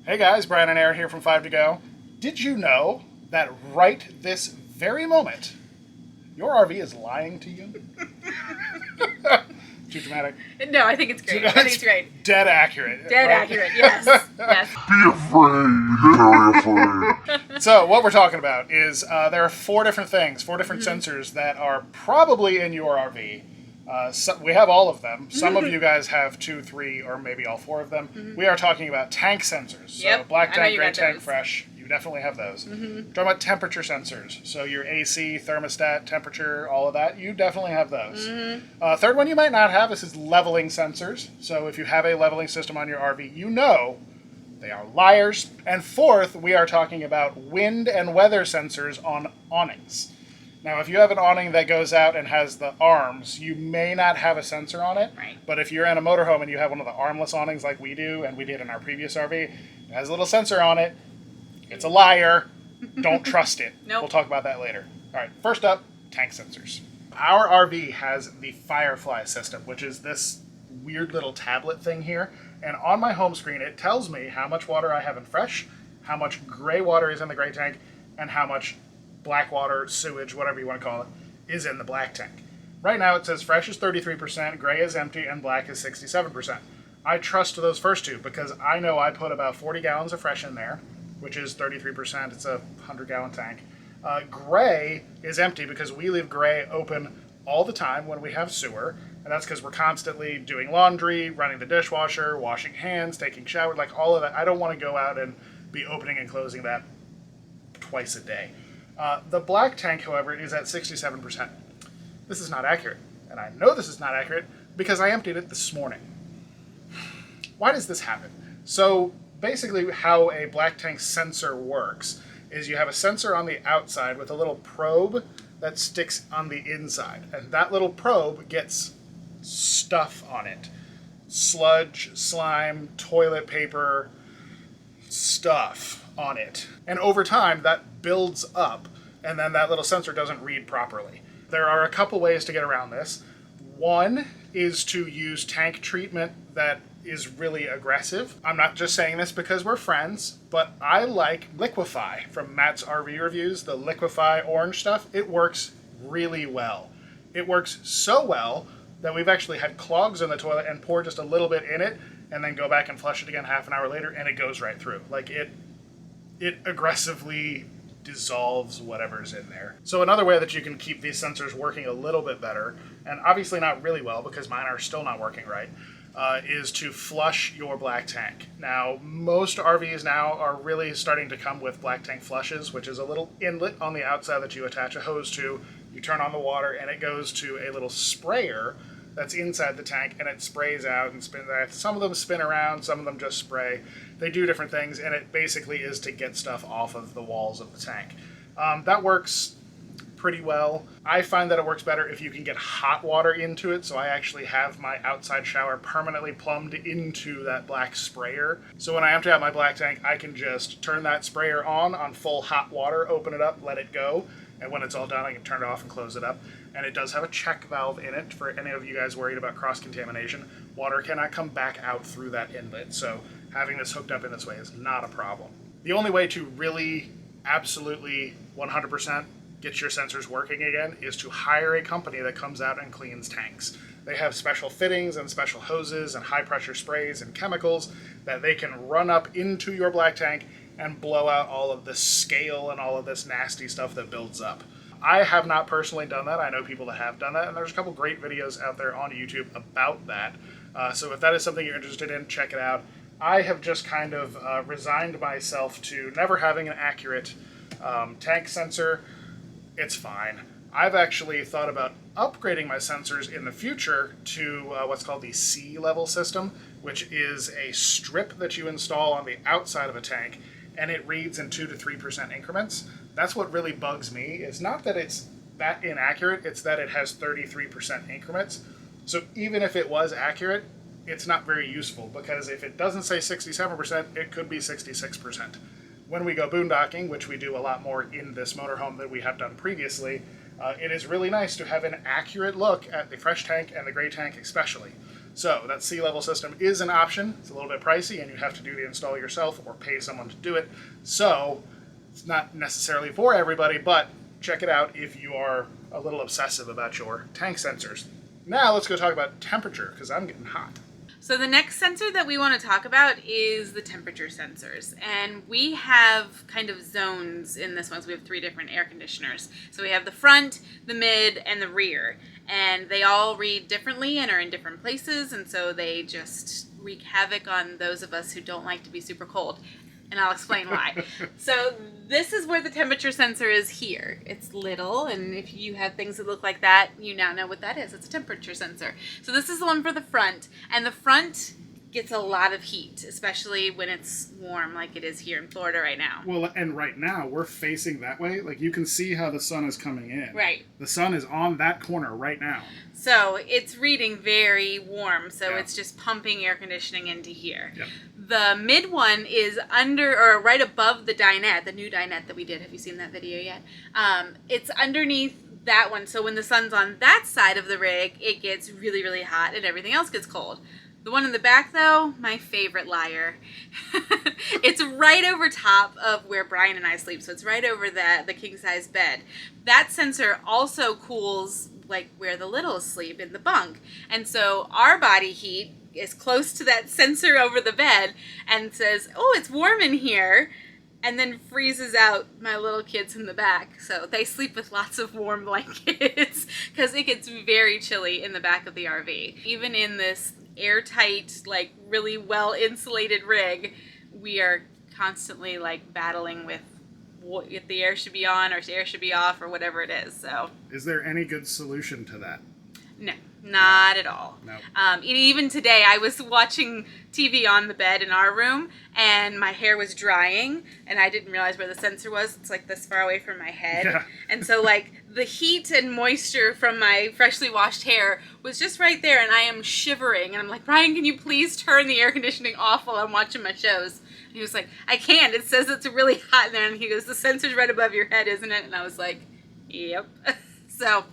Hey guys, Brian and Aaron here from 5 to Go. Did you know that right this very moment, your RV is lying to you? Too dramatic. No, I think it's great. I think it's great. Dead accurate. Dead right? accurate, yes. Yes. Be afraid. Very afraid. So what we're talking about is there are four different things, four different sensors that are probably in your RV. We have all of them. Some of you guys have 2, 3, or maybe all 4 of them. We are talking about tank sensors. So Yep, black I know tank, you gray got tank, those. fresh. You definitely have those. Talking about temperature sensors. So your AC, thermostat, temperature, all of that. You definitely have those. Third one you might not have. This is leveling sensors. So if you have a leveling system on your RV, you know they are liars. And fourth, we are talking about wind and weather sensors on awnings. Now, if you have an awning that goes out and has the arms, you may not have a sensor on it. Right. But if you're in a motorhome and you have one of the armless awnings like we do, and we did in our previous RV, it has a little sensor on it. It's a liar. Don't trust it. Nope. We'll talk about that later. All right, first up, tank sensors. Our RV has the Firefly system, which is this weird little tablet thing here. And on my home screen, it tells me how much water I have in fresh, how much gray water is in the gray tank, and how much black water, sewage, whatever you want to call it, is in the black tank. Right now it says fresh is 33%, gray is empty, and black is 67%. I trust those first two because I know I put about 40 gallons of fresh in there, which is 33%. It's a 100-gallon tank. Gray is empty because we leave gray open all the time when we have sewer, and that's because we're constantly doing laundry, running the dishwasher, washing hands, taking showers, like all of that. I don't want to go out and be opening and closing that twice a day. The black tank, however, is at 67%. This is not accurate, and I know this is not accurate because I emptied it this morning. Why does this happen? So basically how a black tank sensor works is you have a sensor on the outside with a little probe that sticks on the inside, and that little probe gets stuff on it. Sludge, slime, toilet paper, stuff on it. And over time, that builds up, and then that little sensor doesn't read properly. There are a couple ways to get around this. One is to use tank treatment that is really aggressive. I'm not just saying this because we're friends, but I like Liquify from Matt's RV Reviews, the Liquify orange stuff. It works really well. It works so well that we've actually had clogs in the toilet and pour just a little bit in it and then go back and flush it again half an hour later, and it goes right through. Like it aggressively dissolves whatever's in there. So another way that you can keep these sensors working a little bit better, and obviously not really well because mine are still not working right, is to flush your black tank. Now, most RVs now are really starting to come with black tank flushes, which is a little inlet on the outside that you attach a hose to. You turn on the water and it goes to a little sprayer that's inside the tank, and it sprays out and spins out. Some of them spin around, some of them just spray. They do different things, and it basically is to get stuff off of the walls of the tank. That works pretty well. I find that it works better if you can get hot water into it, so I actually have my outside shower permanently plumbed into that black sprayer. So when I empty out my black tank, I can just turn that sprayer on full hot water, open it up, let it go, and when it's all done, I can turn it off and close it up. And it does have a check valve in it for any of you guys worried about cross-contamination. Water cannot come back out through that inlet, so having this hooked up in this way is not a problem. The only way to really, absolutely, 100% get your sensors working again is to hire a company that comes out and cleans tanks. They have special fittings and special hoses and high-pressure sprays and chemicals that they can run up into your black tank and blow out all of this scale and all of this nasty stuff that builds up. I have not personally done that. I know people that have done that, and there's a couple great videos out there on YouTube about that. So if that is something you're interested in, check it out. I have just kind of resigned myself to never having an accurate tank sensor. It's fine. I've actually thought about upgrading my sensors in the future to what's called the C-level system, which is a strip that you install on the outside of a tank, and it reads in 2 to 3% increments. That's what really bugs me. It's not that it's that inaccurate, it's that it has 33% increments. So even if it was accurate, it's not very useful, because if it doesn't say 67%, it could be 66%. When we go boondocking, which we do a lot more in this motorhome than we have done previously, it is really nice to have an accurate look at the fresh tank and the gray tank especially. So that sea level system is an option. It's a little bit pricey, and you have to do the install yourself or pay someone to do it. So it's not necessarily for everybody, but check it out if you are a little obsessive about your tank sensors. Now let's go talk about temperature, because I'm getting hot. So the next sensor that we want to talk about is the temperature sensors. And we have kind of zones in this one. So we have 3 different air conditioners. So we have the front, the mid, and the rear. And they all read differently and are in different places. And so they just wreak havoc on those of us who don't like to be super cold. And I'll explain why. So this is where the temperature sensor is here. It's little, and if you have things that look like that, you now know what that is. It's a temperature sensor. So this is the one for the front, and the front gets a lot of heat, especially when it's warm like it is here in Florida right now. Well, and right now we're facing that way. Like, you can see how the sun is coming in. Right. The sun is on that corner right now. So it's reading very warm, so Yeah. it's just pumping air conditioning into here. Yep. The mid one is under or right above the dinette, the new dinette that we did. Have you seen that video yet? It's underneath that one, so when the sun's on that side of the rig, it gets really, really hot and everything else gets cold. The one in the back, though, my favorite liar. It's right over top of where Brian and I sleep, so it's right over the king-size bed. That sensor also cools like where the littles sleep in the bunk. And so our body heat is close to that sensor over the bed and says, oh, it's warm in here, and then freezes out my little kids in the back. So they sleep with lots of warm blankets because it gets very chilly in the back of the RV. Even in this airtight, like really well insulated rig, we are constantly like battling with if the air should be on or if the air should be off or whatever it is. So is there any good solution to that? No, not at all. No. Even today, I was watching TV on the bed in our room, and my hair was drying, and I didn't realize where the sensor was. It's like this far away from my head. Yeah. And so, like, the heat and moisture from my freshly washed hair was just right there, and I am shivering. And I'm like, Brian, can you please turn the air conditioning off while I'm watching my shows? And he was like, I can't. It says it's really hot in there. And he goes, the sensor's right above your head, isn't it? And I was like, yep. So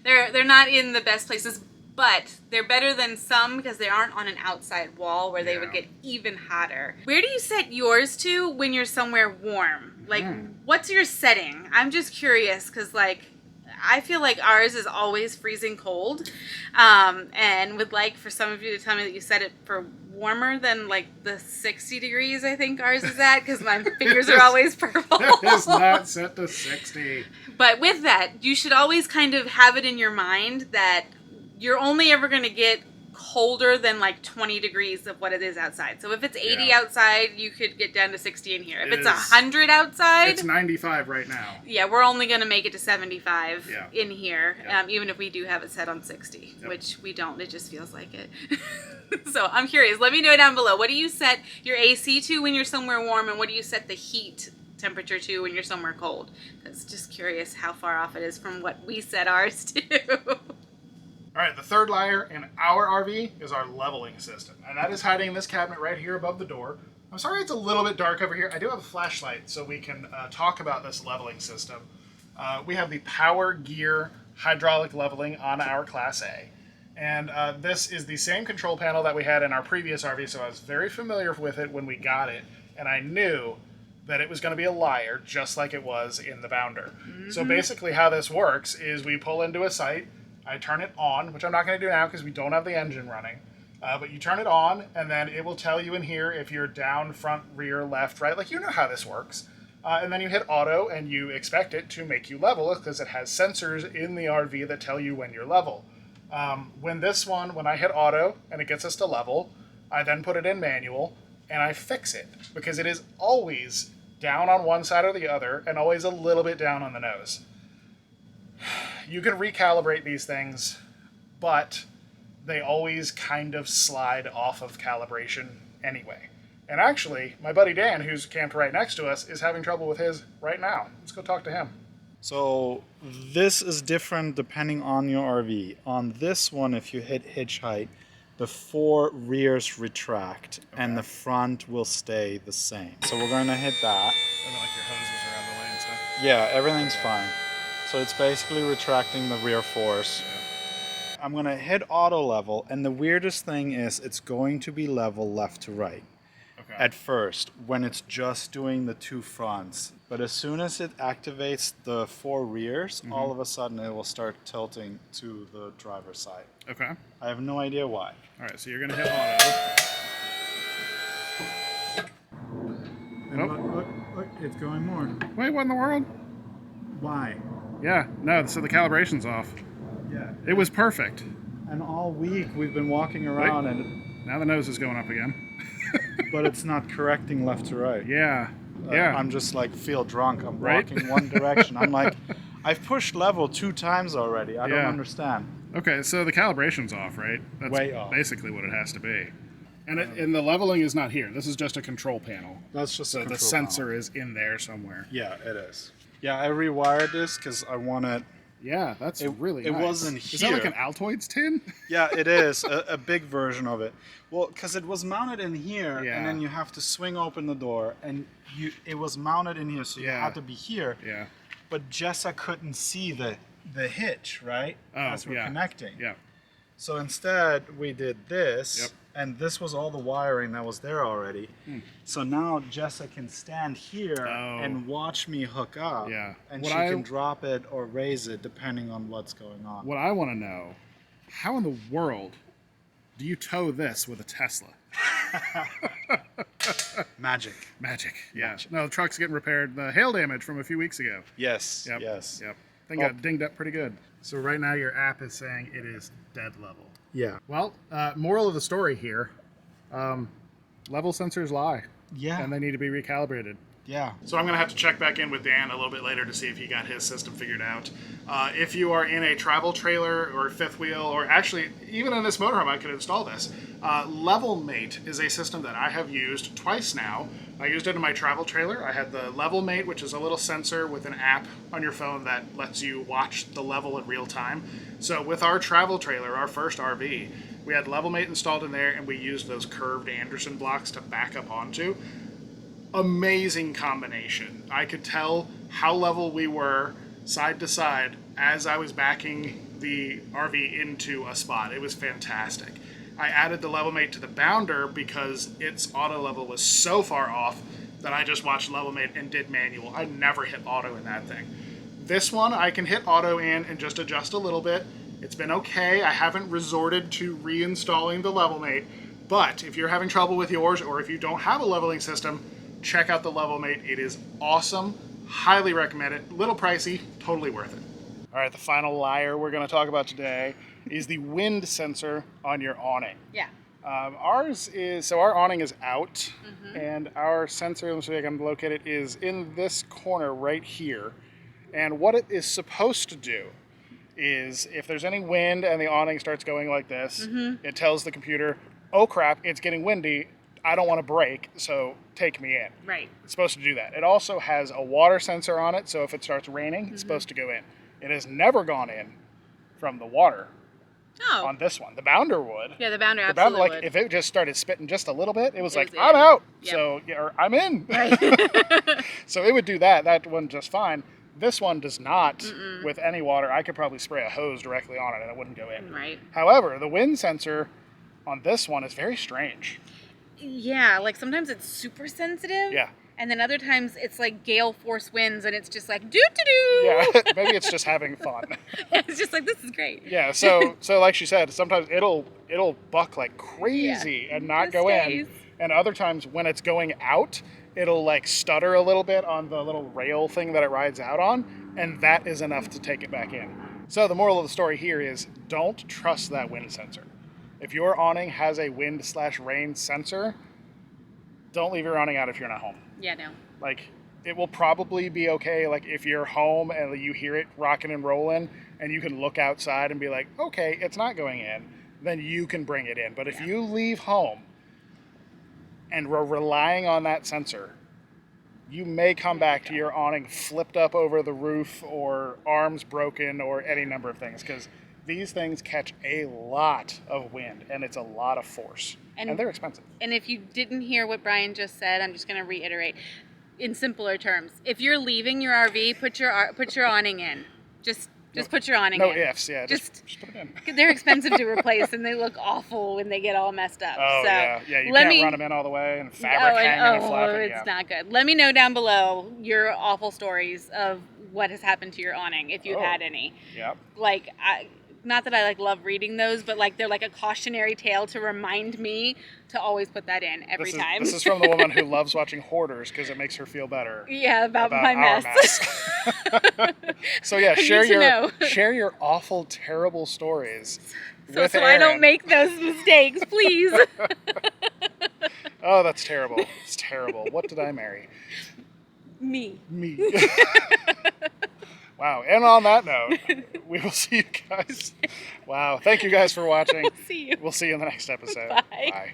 they're not in the best places, but they're better than some because they aren't on an outside wall where they would get even hotter. Where do you set yours to when you're somewhere warm? Like, what's your setting? I'm just curious because, like, I feel like ours is always freezing cold, and would like for some of you to tell me that you set it for warmer than like the 60 degrees I think ours is at, because my fingers are always purple. It is not set to 60. But with that, you should always kind of have it in your mind that you're only ever going to get colder than like 20 degrees of what it is outside. So if it's 80 outside, you could get down to 60 in here. If it's 100 outside, it's 95 right now. Yeah, we're only going to make it to 75 Yeah. in here, Yep. Even if we do have it set on 60, Yep. which we don't. It just feels like it. So I'm curious. Let me know down below. What do you set your AC to when you're somewhere warm, and what do you set the heat temperature to when you're somewhere cold? Because just curious how far off it is from what we set ours to. All right, the third layer in our RV is our leveling system, and that is hiding in this cabinet right here above the door. I'm sorry it's a little bit dark over here. I do have a flashlight so we can talk about this leveling system. We have the Power Gear hydraulic leveling on our Class A, and this is the same control panel that we had in our previous RV, so I was very familiar with it when we got it, and I knew that it was going to be a liar just like it was in the Bounder. So basically how this works is we pull into a site, I turn it on, which I'm not going to do now because we don't have the engine running. But you turn it on, and then it will tell you in here if you're down, front, rear, left, right. Like, you know how this works. And then you hit auto, and you expect it to make you level because it has sensors in the RV that tell you when you're level. When I hit auto and it gets us to level, I then put it in manual, and I fix it because it is always down on one side or the other and always a little bit down on the nose. You can recalibrate these things, but they always kind of slide off of calibration anyway. And actually, my buddy Dan, who's camped right next to us, is having trouble with his right now. Let's go talk to him. So this is different depending on your RV. On this one, if you hit hitch height, the 4 rears retract and the front will stay the same. So we're going to hit that. I like your hoses around the way and stuff. Yeah, everything's fine. So it's basically retracting the rear force. I'm gonna hit auto level, and the weirdest thing is it's going to be level left to right Okay. at first when it's just doing the 2 fronts. But as soon as it activates the 4 rears, all of a sudden it will start tilting to the driver's side. Okay. I have no idea why. All right, so you're gonna hit auto. And Oh. look, it's going more. Wait, what in the world? Why? Yeah, no, so the calibration's off. Yeah. It was perfect. And all week we've been walking around, Now the nose is going up again. but it's not correcting left to right. Yeah, I'm just like feel drunk. I'm Right? walking one direction. I'm like, I've pushed level 2 times already. I don't Yeah. understand. Okay, so the calibration's off, right? That's Way off. basically what it has to be. And the leveling is not here. This is just a control panel. That's just So the sensor is in there somewhere. Yeah, it is. Yeah, I rewired this because I wanted. Yeah, that's really it nice. wasn't Is that like here. an Altoids tin? Yeah, it is a big version of it. Well, because it was mounted in here, Yeah. and then you have to swing open the door, and it was mounted in here, so you Yeah. had to be here. Yeah. But Jessa couldn't see the hitch, right? Oh, As we're yeah. connecting. Yeah. So instead, we did this, Yep. and this was all the wiring that was there already. So now Jessa can stand here Oh. and watch me hook up, Yeah. and What she I- can drop it or raise it depending on what's going on. What I want to know, how in the world do you tow this with a Tesla? Magic. Magic. Yeah. Magic. No, the truck's getting repaired. The hail damage from a few weeks ago. Yes. Yep. Yes. Yep. Thing Oh. got dinged up pretty good. So right now your app is saying it is dead level. Yeah. Well, moral of the story here, level sensors lie. Yeah. And they need to be recalibrated. Yeah. So I'm going to have to check back in with Dan a little bit later to see if he got his system figured out. If you are in a travel trailer or fifth wheel, or actually even in this motorhome, I could install this. LevelMate is a system that I have used twice now. I used it in my travel trailer. I had the LevelMate, which is a little sensor with an app on your phone that lets you watch the level in real time. So with our travel trailer, our first RV, we had LevelMate installed in there, and we used those curved Anderson blocks to back up onto. Amazing combination. I could tell how level we were side to side as I was backing the RV into a spot. It was fantastic. I added the LevelMate to the bounder because its auto level was so far off that I just watched LevelMate and did manual. I never hit auto in that thing. This one I can hit auto in and just adjust a little bit. It's been okay. I haven't resorted to reinstalling the LevelMate, but if you're having trouble with yours or if you don't have a leveling system, check out the LevelMate. It is awesome. Highly recommend it. Little pricey, totally worth it. All right, the final liar we're going to talk about today is the wind sensor on your awning. Yeah. Our awning is out, and our sensor, let me see if I can locate it, is in this corner right here. And what it is supposed to do is if there's any wind and the awning starts going like this, it tells the computer, oh crap, it's getting windy. I don't want to brake, so take me in. Right. It's supposed to do that. It also has a water sensor on it, so if it starts raining, it's supposed to go in. It has never gone in from the water Oh. on this one. The bounder would. Yeah, the bounder The bounder, absolutely like, would. if it just started spitting just a little bit, it was like, was I'm in. out. Yep. So, yeah, or I'm in. Right. So it would do that. That one just fine. This one does not with any water. I could probably spray a hose directly on it and it wouldn't go in. Right. However, the wind sensor on this one is very strange. Yeah, like sometimes it's super sensitive. Yeah. And then other times it's like gale force winds and it's just like doo doo doo. Yeah, maybe it's just having fun. It's just like this is great. Yeah, so like she said, sometimes it'll buck like crazy and not Just go stays. in. And other times when it's going out, it'll like stutter a little bit on the little rail thing that it rides out on, and that is enough to take it back in. So the moral of the story here is don't trust that wind sensor. If your awning has a wind/rain sensor, don't leave your awning out if you're not home. Yeah, no. Like, it will probably be okay, like, if you're home and you hear it rocking and rolling, and you can look outside and be like, okay, it's not going in, then you can bring it in. But if you leave home and we're relying on that sensor, you may come back to your awning flipped up over the roof or arms broken or any number of things, because these things catch a lot of wind, and it's a lot of force, and they're expensive. And if you didn't hear what Brian just said, I'm just going to reiterate in simpler terms. If you're leaving your RV, put your awning in. Just Just put your awning No in. ifs, yeah. Just put it in. They're expensive to replace, and they look awful when they get all messed up. Oh, so yeah. Yeah, you let can't me, run them in all the way and fabric hanging and flapping. it's Yeah. not good. Let me know down below your awful stories of what has happened to your awning, if you've had any. Yep. Like, not that I like love reading those, but like they're like a cautionary tale to remind me to always put that in every time. This is from the woman who loves watching Hoarders because it makes her feel better. Yeah, about my our mess. So yeah, share need to your awful, terrible stories. So I don't make those mistakes, please. Oh, that's terrible. It's terrible. What did I marry? Me. Wow. And on that note, we will see you guys. Wow. Thank you guys for watching. See you. We'll see you in the next episode. Bye. Bye.